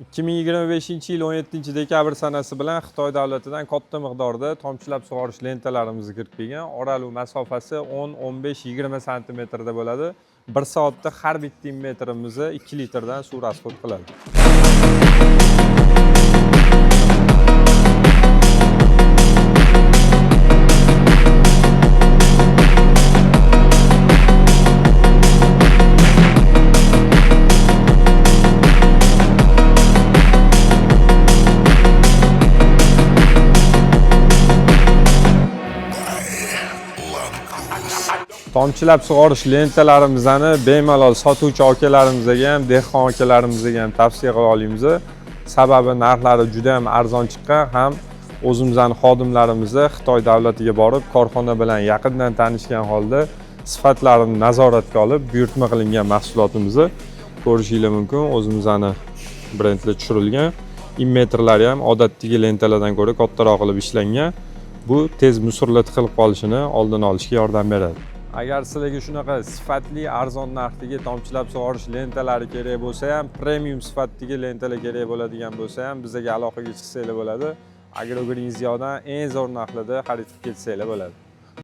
2025-yil 17-dekabr sanasi bilan Xitoy davlatidan katta miqdorda tomchilab sug'orish lentalarimiz kirib kelgan. Oraluv masofasi 10, 15, 20 santimetrda bo'ladi. 1 soatda har bitta metrimizda 2 litrdan suv rasxod qiladi. Tomchilab sug'orish lentalarimizni bemalol sotuvchi akalarimizga ham, dehqon akalarimizga ham tavsiya qila olamiz. Sababi narxlari juda ham arzon chiqqan, ham o'zimizning xodimlarimizni Xitoy davlatiga borib, korxona bilan yaqindan tanishgan holda sifatlarini nazoratga olib, buyurtma qilingan mahsulotimizni ko'rishingiz mumkin. O'zimizning brendga tushirilgan. Immetrlari ham odatdagi lentalardan ko'ra kattaroq qilib ishlangan. Bu tez musorla tiqilib qolishini oldini olishga yordam beradi. Agar sizlarga shunaqa sifatli arzon narxdagi tomchilab sug'orish lentalari kerak bo'lsa ham, premium sifatdagi lentalar kerak bo'ladigan bo'lsa ham bizga aloqaga chiqsanglar bo'ladi. Agrogreen Ziyodan eng zo'r narxlarda xarid qilib ketsanglar bo'ladi.